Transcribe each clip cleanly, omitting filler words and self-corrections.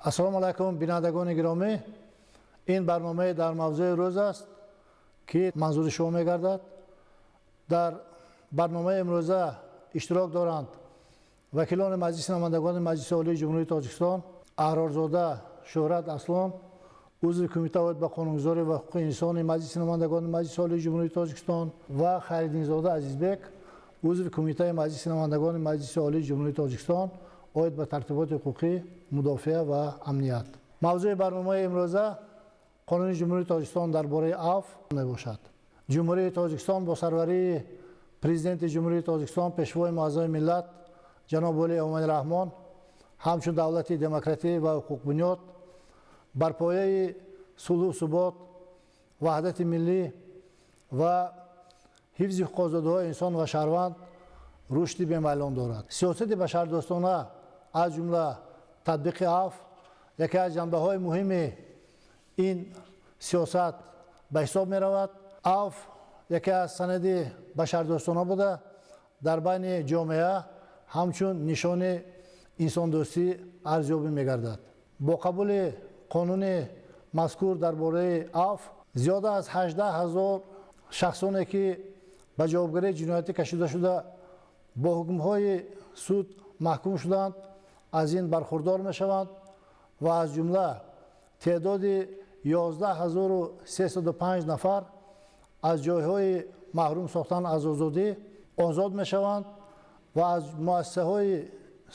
ассалому алайкум бинандагони гиромӣ. ин барномаи дар мавзӯи рӯз аст ки манзури шумо мегардад. дар барномаи имрӯза иштирок доранд вакилони маҷлиси намояндагони маҷлиси олии ҷумҳурии тоҷикистон, аҳрорзода шӯҳрат аслон, узви кумитаи оид ба қонунгузорӣ ва ҳуқуқи инсони маҷлиси намояндагони маҷлиси олии ҷумҳурии тоҷикистон ва хайриддинзода азизбек, узви кумитаи маҷлиси намояндагони маҷлиси олии ҷумҳурии тоҷикистон оид ба тартиботи ҳуқуқӣ, мудофиа ва амният. мавзӯи барномаи имрӯза қонуни ҷумҳурии тоҷикистон дар бораи афв мебошад. ҷумҳурии тоҷикистон бо сарварии президенти ҷумҳурии тоҷикистон, пешвои муаззами миллат ҷаноб Олӣ Эмомалироҳмон, ҳамчун давлати демократӣ ва ҳуқуқбунёд бар пояи сулҳу субот, ваҳдати миллӣ ва ҳифзи ҳуқуқозодиҳои инсон ва шаҳрванд рушди бемайлон дорад. сиёсати башардӯстона аз ҷумла татбиқи афв яке аз ҷанбаҳои муҳими ин сиёсат ба ҳисоб меравад. афв яке аз санади башардӯстона буда дар байни ҷомеа ҳамчун нишони инсондӯстӣ арзёбӣ мегардад. бо қабули қонуни мазкур дар бораи афв зиёда аз 18 000 шахсоне ки ба ҷавобгарии ҷиноятӣ кашида шуда бо ҳукмҳои суд маҳкум шуданд, аз ин бархурдор мешаванд ва аз ҷумла теъдоди 11 305 нафар аз ҷойҳои маҳрум сохтан аз озодӣ озод мешаванд ва аз муассисаҳои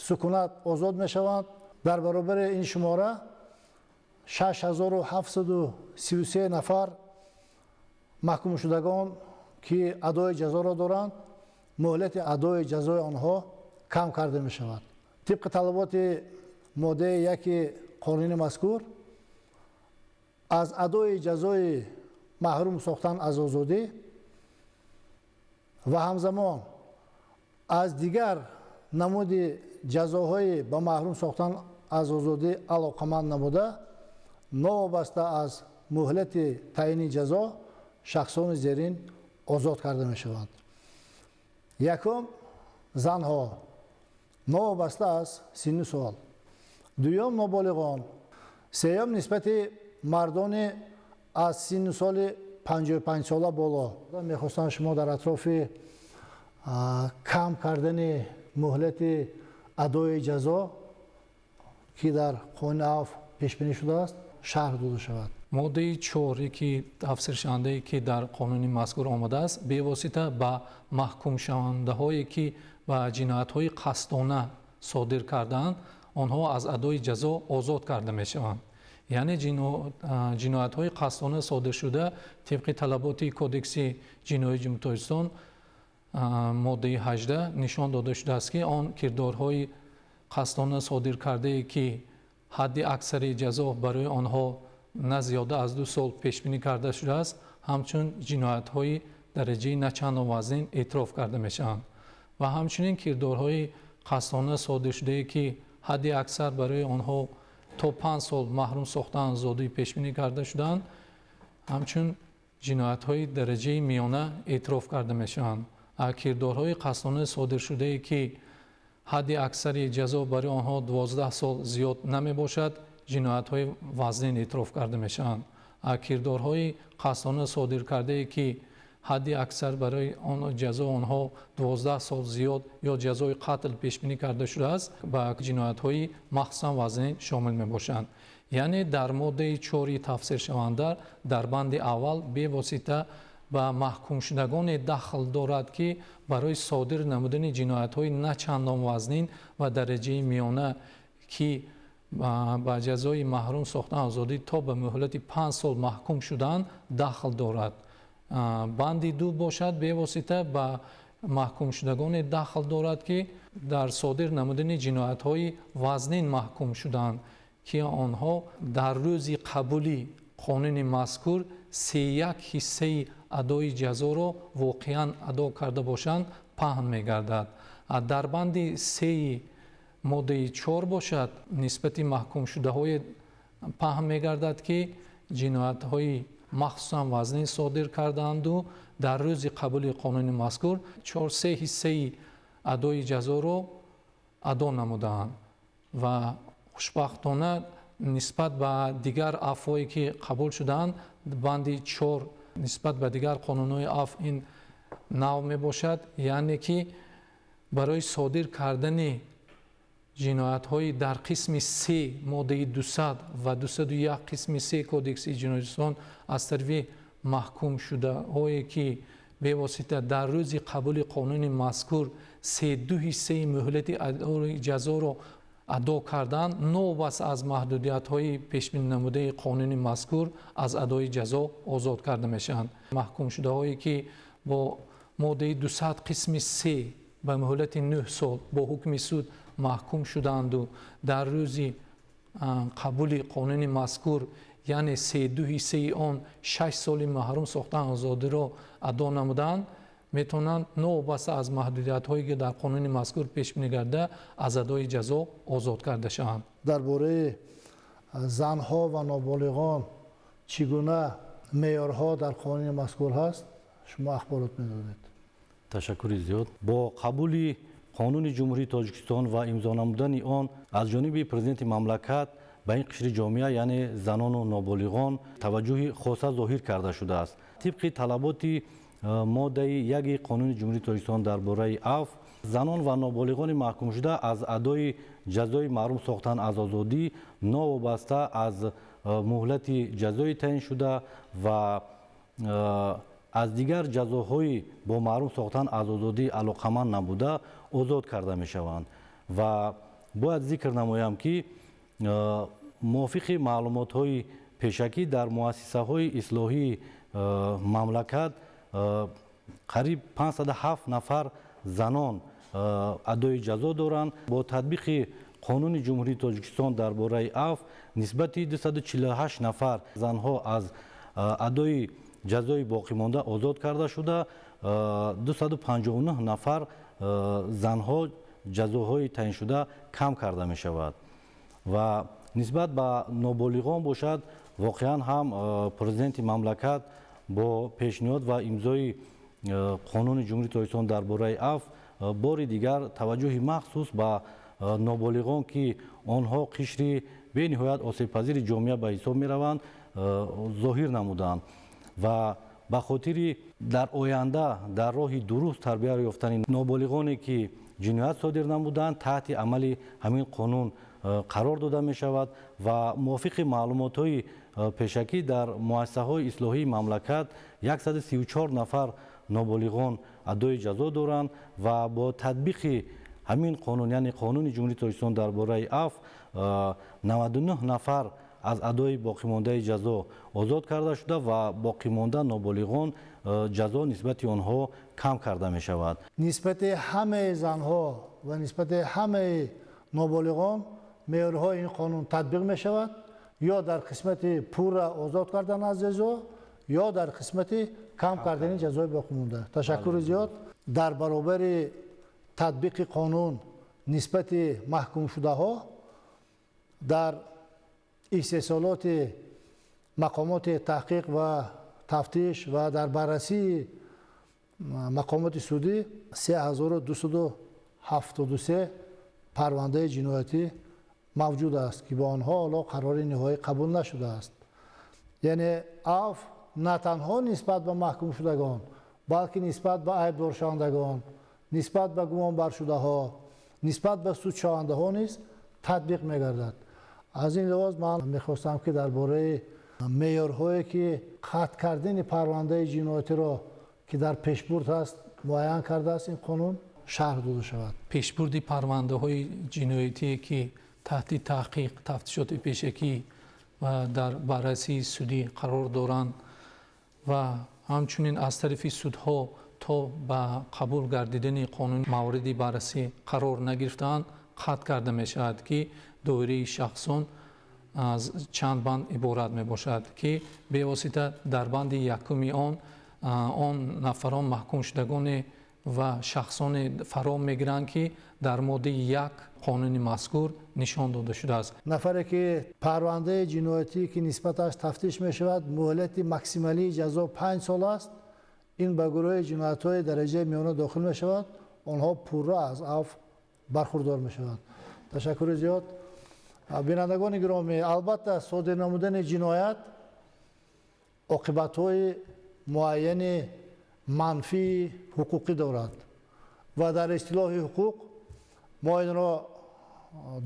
сукунат озод мешаванд. дар баробари ин шумора 6733 нафар маҳкумшудагон ки адои ҷазоро доранд, муҳлати адои ҷазои онҳо кам карда мешавад. тибқи талаботи моддаи 1 қонуни мазкур аз адои ҷазои маҳрум сохтан аз озодӣ ва ҳамзамон аз дигар намуди ҷазоҳои ба маҳрум сохтан аз озодӣ алоқаманд намуда, новобаста аз муҳлати таъини ҷазо шахсони зерин озод карда мешаванд. якум, занҳо новобаста аз синни сол. дуюм, ноболиғон. сеюм, нисбати мардони аз синни соли 55 сола боло. мехостам шумо дар атрофи кам кардани муҳлати адои ҷазо ки дар қонуни афв пешбинӣ шудааст шарҳ дода шавад. моддаи 4 ки тафсиршавандаe ки дар қонуни мазкур омадааст бевосита ба маҳкумшавандаҳое ки ба ҷиноятҳои қасдона содир кардаанд, онҳо аз адои ҷазо озод карда мешаванд. яъне ҷиноятҳои қасдона содиршуда тибқи талаботи кодекси ҷинояи ҷумҳурии тоҷикистон моддаи 18 нишон дода шудааст ки он кирдорҳои қасдона содиркардае ки ҳадди аксари ҷазо барои онҳо на зиёда аз 2 сол пешбинӣ карда шудааст, ҳамчун ҷиноятҳои дараҷаи начандон вазнин эътироф карда мешаванд ва ҳамчунин кирдорҳои қасдона содиршудае ки ҳадди аксар барои онҳо то 5 сол маҳрум сохтан аз озодӣ пешбинӣ карда шудаанд, ҳамчун ҷиноятҳои дараҷаи миёна эътироф карда мешаванд. кирдорҳои қасдона содиршудае ки ҳадди аксари ҷазо барои онҳо 12 сол зиёд намебошад, ҷиноятҳои вазнин эътироф карда мешаванд. кирдорҳои қасдона содиркардае ки ҳадди аксар барои он ҷазо онҳо 12 сол зиёд ё ҷазои қатл пешбинӣ карда шудааст, ба ҷиноятҳои махсусан вазнин шомил мебошанд. яъне дар моддаи 4 тафсиршаванда дар банди аввал бевосита ба маҳкумшудагоне дахл дорад ки барои содир намудани ҷиноятҳои начандон вазнин ва дараҷаи миёна ки ба ҷазои маҳрум сохтан озодӣ то ба муҳлати 5 сол маҳкум шуданд дахл дорад. банди 2 бошад бевосита ба маҳкумшудагоне дахл дорад ки дар содир намудани ҷиноятҳои вазнин маҳкум шуданд ки онҳо дар рӯзи қабули қонуни мазкур 3/1 ҳиссаи адои ҷазоро воқеан адо карда бошанд паҳн мегардад. дар банди 3 моддаи 4 бошад нисбати маҳкумшудаҳое паҳн мегардад ки ҷиноятҳои махсусан вазнин содир кардаанду дар рӯзи қабули қонуни мазкур 4/3 ҳиссаи адои ҷазоро адо намудаанд ва хушбахтона نسبت به دیگر عفوهایی که قبول شدند بند 4 نسبت به دیگر قانون‌های عفو این نو می باشد، یعنی که برای صادر کردن جنایت‌های در قسم 3 ماده 200 و 201 قسم 3 کودکس جنایت‌ها از طرف محکوم شده هایی که به واسطه در روز قبول قانون مذکور 3/2 مهلت ادای جزا را ادا کردن، نوبت از محدودیت‌های پیش بینی نموده قانون مذکور از ادای جزا آزاد کرده میشند. محکوم شده هایی که با ماده 200 قسم 3 به مهلت 9 سال با حکم سود محکوم شدند و در روز قبول قانون مذکور یعنی 3/2 آن 6 سال محروم ساختن آزادی را ادا نمودند، میتونند نوبت از محدودیت هایی که در قانون مذکور پیش بینی گرده از ادای جزا آزاد کرده شوند. درباره زنها و نابالغان چگونه معیارها در قانون مذکور هست شما اخبارات میدادید؟ تشکر زیاد. با قبول قانون جمهوری تاجیکستان و امضا نمودن آن از جانب پرزیدنت مملکت به این قشر جامعه یعنی زنان و نابالغان توجه خاصه ظاهر کرده شده است. طبق طلبات ماده 1 قانون جمهوری تاجیکستان درباره عفو، زنان و نابالغان محکوم شده از ادای جزای محروم ساختن از آزادی ناوابسته از مهلت جزای تعیین شده و از دیگر جزاهای با محروم ساختن از آزادی علاقمند نبوده آزاد کرده می شوند. و باید ذکر نمایم که موافق معلومات های پیشکی در مؤسسه های اصلاحی مملکت قریب 507 نفر زنان ادای جزا دارند. با تطبیق قانون جمهوری تاجیکستان درباره عفو نسبت 248 نفر زنها از ادای جزای باقی مانده آزاد کرده شده، 259 نفر زنها جزاهای تعیین شده کم کرده می شود. و نسبت به نابالغان باشد، واقعا هم پرزیدنت مملکت با پیشنهاد و امضای قانون جمهوری تاجیکستان درباره عفو بار دیگر توجه مخصوص به نابالغان که آنها قشر به نهایت آسیب پذیر جامعه به حساب می روند ظاهر نمودند و به خاطر در آینده در راه درست تربیت یافتن نابالغانی که جنایت صادر نمودند تحت عمل همین قانون قرار داده می شود و موافق معلومات های پیشکی در مؤسسه های اصلاحی مملکت 134 نفر نابالغان ادای جزا دارند و با تطبیق همین قانون یعنی قانون جمهوری تاجیکستان درباره عفو 99 نفر از ادای باقی مانده جزا آزاد کرده شده و باقی مانده نابالغان جزا نسبت آنها کم کرده می شود. نسبت همه زنها و نسبت همه نابالغان معیارهای این قانون تطبیق می شود، یا در قسمت پور آزاد کردن از جزا یا در قسمت کم کردن جزای باقی مانده. تشکر زیاد. در برابر تطبیق قانون نسبت محکوم شده ها در استحصالات مقامات تحقیق و تفتیش و در بررسی مقامات سودی 3273 پرونده جنایتی موجود است که با آنها حالا قرار نهایی قبول نشده است. یعنی عفو نه تنها نسبت به محکوم شدگان بلکه نسبت به عیبدار شوندگان، نسبت به گمان بر شده ها، نسبت به سود شونده ها نیز تطبیق می‌گردد. از این لحاظ من می‌خواستم که درباره معیارهایی که ختم کردن پرونده جنایتی را که در پیشبرد است معین کرده است این قانون شرح داده شود. پیشبرد پرونده های جنایتی که تحت تحقیق تفتیشات پیشکی و در بررسی سودی قرار دارند و همچنین از طرف سودها تا به قبول گردیدن قانون موردی بررسی قرار نگرفتند ختم کرده می شود که دایره شخصان از چند بند عبارت می باشد که به واسطه در بند یکمی آن نفران محکوم شدگان و شخصان فرا میگیرند که در ماده 1 قانون مذکور نشان داده شده است. نفری که پرونده جنایتی که نسبتش تفتیش می شود مهلت ماکسیمالی جزا 5 سال است، این به گروه جنایت‌های درجه میانه داخل می شود، آنها پورا از عفو برخوردار می شوند. تشکر زیاد. бинандагони гиромӣ, албатта содир намудани ҷиноят оқибатҳои муайяни манфии ҳуқуқӣ дорад ва дар истилоҳи ҳуқуқ мо инро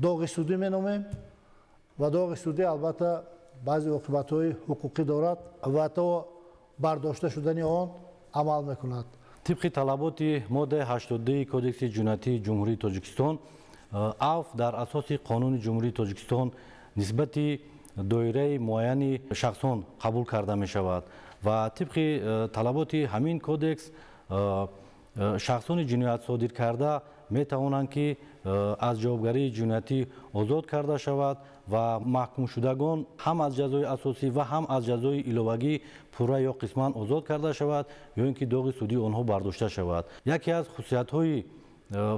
доғи судӣ меномем ва доғи судӣ албатта баъзе оқибатҳои ҳуқуқӣ дорад ва то бардошта шудани он амал мекунад. طبق طلبات ماده 82 کودکس جنایتی جمهوری تاجیکستان عفو در اساس قانون جمهوری تاجیکستان نسبت دایره معین شخصان قبول کرده می شود و طبق طلبات همین کودکس شخصان جنایت صادر کرده می توانند که از جوابگری جنایتی آزاد کرده شود و محکوم شدگان هم از جزای اساسی و هم از جزای ایلوگی پورا یا قسما آزاد کرده شود یا اینکه داغ سودی آنها برداشته شود. یکی از خصوصیت‌های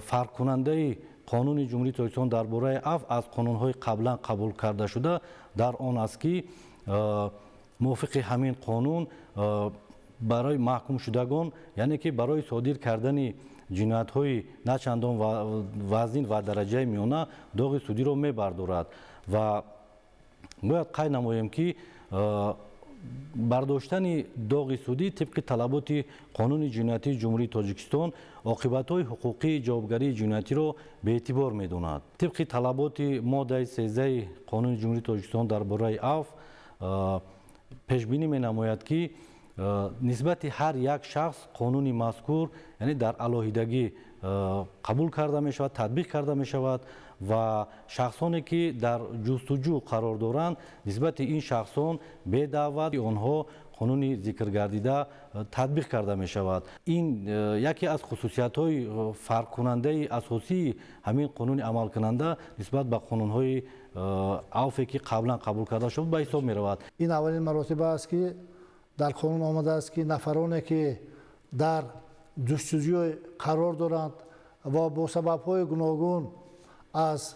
فرق کننده قانون جمهوری تاجیکستان درباره عفو از قانون‌های قبلا قبول کرده شده در آن است که موافق همین قانون برای محکوم شدگان یعنی که برای صادر کردن جنایت‌های نه چندان وزین و درجه میانه داغ سودی را می‌بردارد و باید قید نماییم که برداشتن داغ سودی طبق طلبات قانون جنایتی جمهوری تاجیکستان عاقبت‌های حقوقی جوابگری جنایتی را به اعتبار می‌داند. طبق طلبات ماده 13 قانون جمهوری تاجیکستان درباره عفو پیش بینی می‌نماید که نسبت هر یک شخص قانون مذکور یعنی در علاهیدگی قبول کرده می شود، تطبیق کرده می شود و شخصانی که در جستجو قرار دارند نسبت این شخصان به دعوت آنها قانون ذکر گردیده تطبیق کرده می شود. این یکی از خصوصیت های فرق کننده اساسی همین قانون عمل کننده نسبت به قانون های عفوی که قبلا قبول کرده شد به حساب می رود. این اولین مراتب است که در قانون آمده است که نفرانی که در جستجوی قرار دارند و با سبب‌های گوناگون از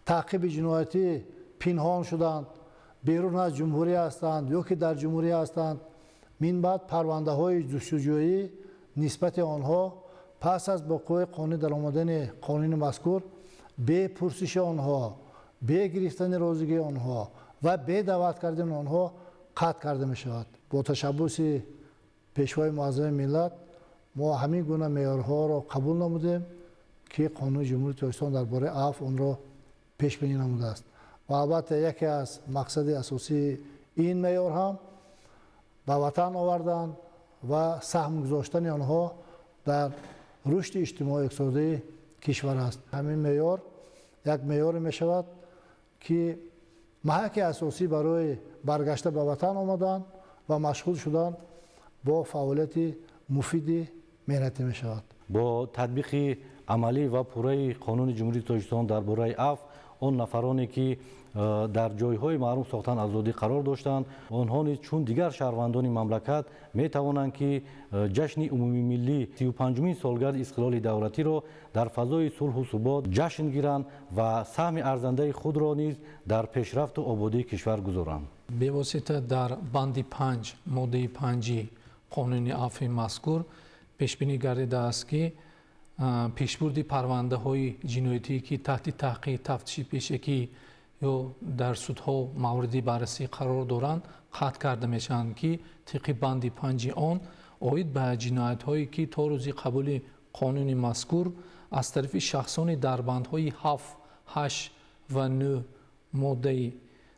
تعقیب جنایتی پنهان شدند، بیرون از جمهوری هستند یا که در جمهوری هستند، من بعد پرونده‌های جستجویی نسبت آنها پس از وقوع قانونی در آمدن قانون مذکور به پرسش آنها، به گرفتن رازیگی آنها و به دعوت کردن آنها قطع کرده می شود. با تشبث پیشوای معظم ملت ما همین گونه معیارها را قبول نمودیم که قانون جمهوری تاجیکستان درباره عفو آن را پیش بینی نموده است و البته یکی از مقصد اساسی این معیار هم به وطن آوردن و سهم گذاشتن آنها در رشد اجتماعی اقتصادی کشور است. همین معیار یک معیار می شود که محک اساسی برای برگشته به وطن آمدن و مشغول شدن با فعالیت مفید مهنتی می شود. با تطبیق عملی و پوره قانون جمهوری تاجیکستان درباره عفو آن نفرانی که در جایهای محروم ساختن آزادی قرار داشتند آنها نیز چون دیگر شهروندان مملکت می توانند که جشن عمومی ملی 35مین سالگرد استقلال دولتی را در فضای صلح و ثبات جشن گیرند و سهم ارزنده خود را نیز در پیشرفت و آبادی کشور گذارند. به واسطه در بند 5 ماده 5 قانون عفو مذکور پیش بینی گردیده است که پیشبرد پرونده های جنایتی که تحت تحقیق تفتیش پیشگی یا در سودها موردی بررسی قرار دارند قطع کرده میشن که طبق بند 5 آن عاید به جنایت هایی که تا روز قبول قانون مذکور از طرف شخصان در بندهای 7 8 و 9 ماده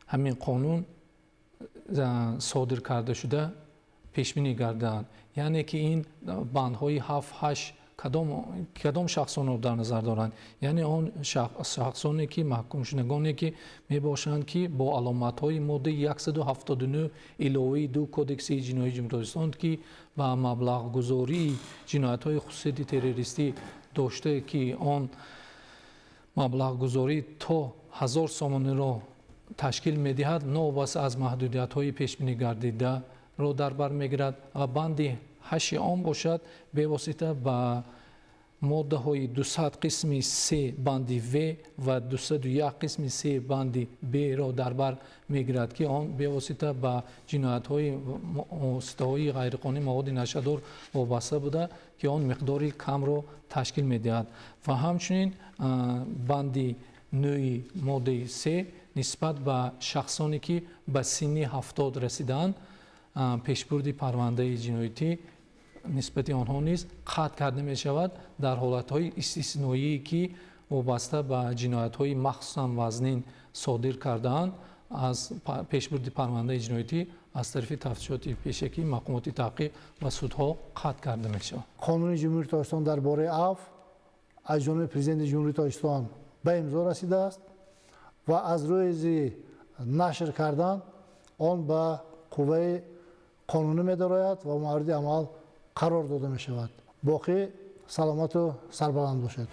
همین قانون صادر کرده شده پیش بینی گردند. یعنی که این بندهای 7 8 کدام شخصان رو در نظر دارند؟ یعنی آن شخصانی که محکوم شدگانی که می باشند که با علامت های ماده 179 علاوه 2 کودکس جنایی جمهوری تاجیکستان که با مبلغ گذاری جنایت های خصوصی تروریستی داشته که آن مبلغ گذاری تا 1000 سومانی را تشکیل می دهد نوبس از محدودیت های پیش بینی گردیده را در بر میگیرد و بند 8 آن باشد به واسطه با ماده های 200 قسم 3 بند و و 201 قسم 3 بند ب را در بر میگیرد که آن به واسطه با جنایت های های غیرقانونی مواد نشه‌دار وابسته بوده که آن مقداری کم را تشکیل میدهد و همچنین بند 9 ماده 3 нисбат ба шахсоне ки ба синни 70 расиданд пешбурди парвандаи ҷиноятӣ нисбати онҳо низ қатъ карда мешавад дар ҳолатҳои истисноие ки вобаста ба ҷиноятҳои махсусан вазнин содир кардаанд аз пешбурди парвандаи ҷиноятӣ аз тарафи тафтишоти пешакӣ маҳкумоти таҳқиқ ва судҳо қатъ карда мешавад. қонуни ҷумҳурии тоҷикистон дар бораи афв аз ҷониби президенти ҷумҳурии тоҷикистон ба имзо расидааст ва аз рӯзи нашр кардан он ба қувваи қонунӣ медарояд ва мавриди амал қарор дода мешавад. боқӣ саломату сарбаланд бошед.